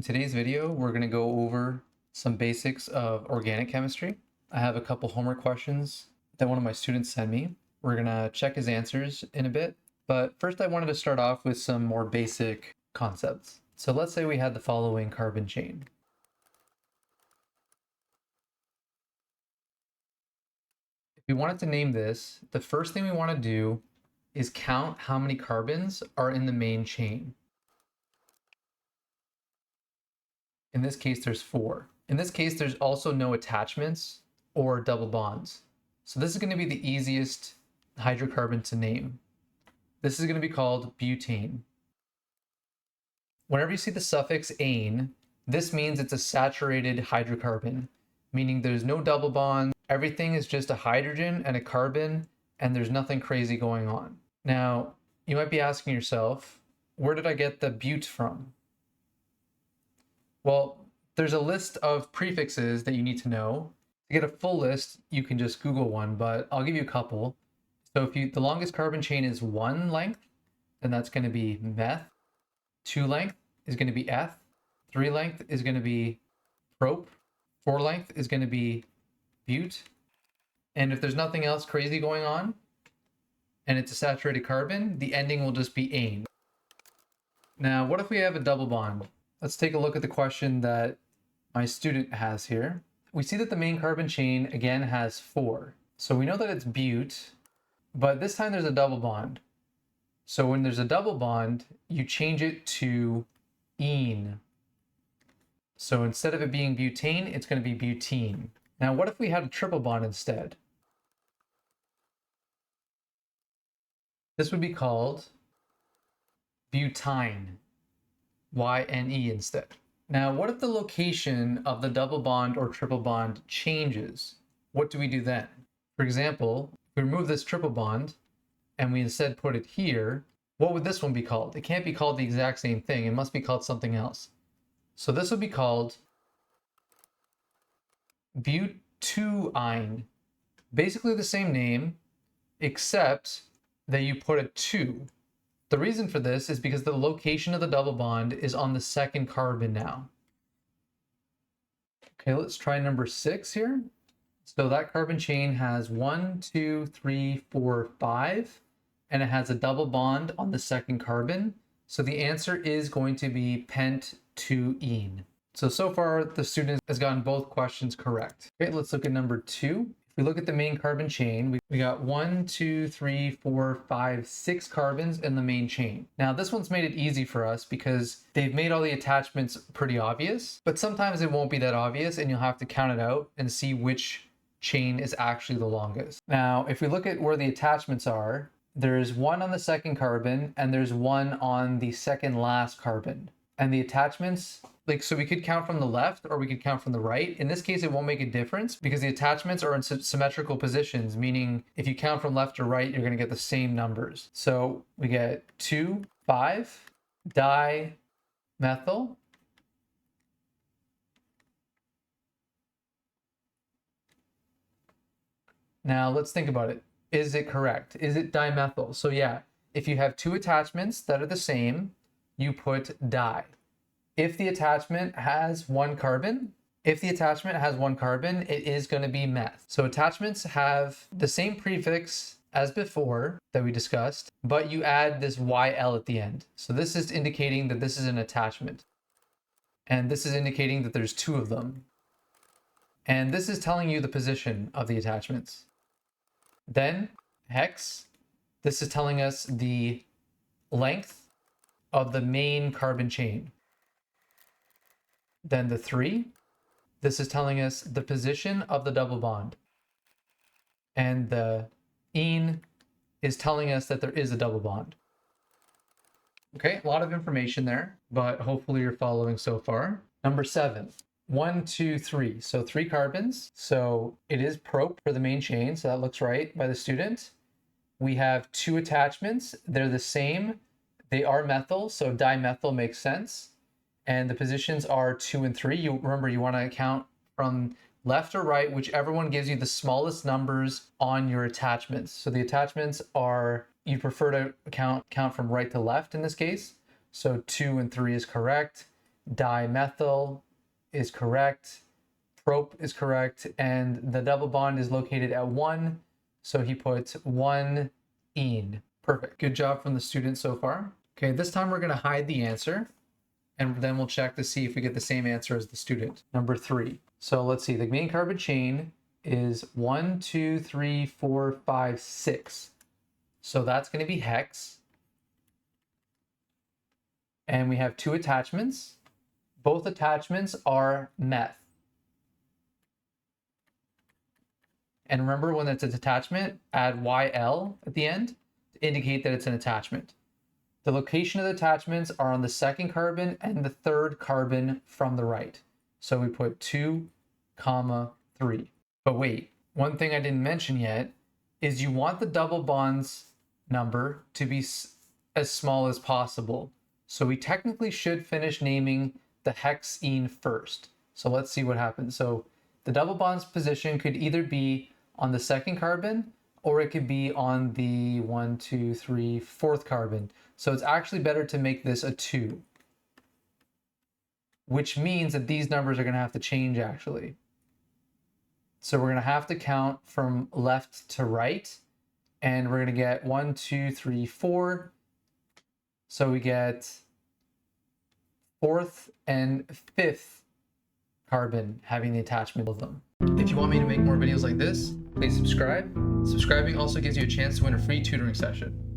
In today's video, we're going to go over some basics of organic chemistry. I have a couple homework questions that one of my students sent me. We're going to check his answers in a bit, but first I wanted to start off with some more basic concepts. So let's say we had the following carbon chain. If we wanted to name this, the first thing we want to do is count how many carbons are in the main chain. In this case, there's 4. In this case, there's also no attachments or double bonds. So this is going to be the easiest hydrocarbon to name. This is going to be called butane. Whenever you see the suffix ane, this means it's a saturated hydrocarbon, meaning there's no double bond. Everything is just a hydrogen and a carbon, and there's nothing crazy going on. Now, you might be asking yourself, where did I get the but from? Well, there's a list of prefixes that you need to know. To get a full list, you can just Google one, but I'll give you a couple. So if the longest carbon chain is 1 length, then that's going to be meth. 2 length is going to be eth. 3 length is going to be prop. 4 length is going to be but. And if there's nothing else crazy going on, and it's a saturated carbon, the ending will just be ane. Now, what if we have a double bond? Let's take a look at the question that my student has here. We see that the main carbon chain, again, has 4. So we know that it's but, but this time there's a double bond. So when there's a double bond, you change it to ene. So instead of it being butane, it's going to be butene. Now, what if we had a triple bond instead? This would be called butyne. Y-N-E instead. Now, what if the location of the double bond or triple bond changes? What do we do then? For example, if we remove this triple bond and we instead put it here, what would this one be called? It can't be called the exact same thing. It must be called something else. So this would be called butyne. Basically the same name, except that you put a 2. The reason for this is because the location of the double bond is on the second carbon now. Okay, let's try number 6 here. So that carbon chain has 1, 2, 3, 4, 5, and it has a double bond on the second carbon. So the answer is going to be pent-2-ene. So far the student has gotten both questions correct. Okay, let's look at number 2. If we look at the main carbon chain, we got 1, 2, 3, 4, 5, 6 carbons in the main chain. Now this one's made it easy for us because they've made all the attachments pretty obvious, but sometimes it won't be that obvious and you'll have to count it out and see which chain is actually the longest. Now, if we look at where the attachments are, there's 1 on the second carbon and there's 1 on the second last carbon. And the attachments, so we could count from the left or we could count from the right. In this case, it won't make a difference because the attachments are in symmetrical positions, meaning if you count from left to right, you're going to get the same numbers. So we get 2, 5, dimethyl. Now let's think about it. Is it correct? Is it dimethyl? So yeah, if you have 2 attachments that are the same, you put di. If the attachment has 1 carbon, it is going to be meth. So attachments have the same prefix as before that we discussed, but you add this YL at the end. So this is indicating that this is an attachment. And this is indicating that there's 2 of them. And this is telling you the position of the attachments. Then hex, this is telling us the length of the main carbon chain. Then the 3, this is telling us the position of the double bond. And the ene is telling us that there is a double bond. Okay, a lot of information there, but hopefully you're following so far. Number 7, 1, 2, 3. So 3 carbons. So it is prop for the main chain, so that looks right by the student. We have 2 attachments. They're the same. They are methyl, so dimethyl makes sense. And the positions are 2 and 3. Remember, you want to count from left or right, whichever one gives you the smallest numbers on your attachments. So the attachments are, you prefer to count from right to left in this case. So 2 and 3 is correct. dimethyl is correct, prop is correct, and the double bond is located at 1, so he puts 1-ene. Perfect. Good job from the student so far. Okay, this time we're going to hide the answer, and then we'll check to see if we get the same answer as the student. Number 3. So let's see, the main carbon chain is 1, 2, 3, 4, 5, 6. So that's going to be hex. And we have 2 attachments. Both attachments are meth. And remember, when it's a detachment, add YL at the end to indicate that it's an attachment. The location of the attachments are on the 2nd carbon and the 3rd carbon from the right. So we put 2, 3. But wait, one thing I didn't mention yet is you want the double bonds number to be as small as possible. So we technically should finish naming the hexene first. So let's see what happens. So the double bonds position could either be on the 2nd carbon, or it could be on the 1, 2, 3, 4th carbon. So it's actually better to make this a 2, which means that these numbers are going to have to change actually. So we're going to have to count from left to right, and we're going to get 1, 2, 3, 4. So we get 4th and 5th carbon having the attachment of them. If you want me to make more videos like this, please subscribe. Subscribing also gives you a chance to win a free tutoring session.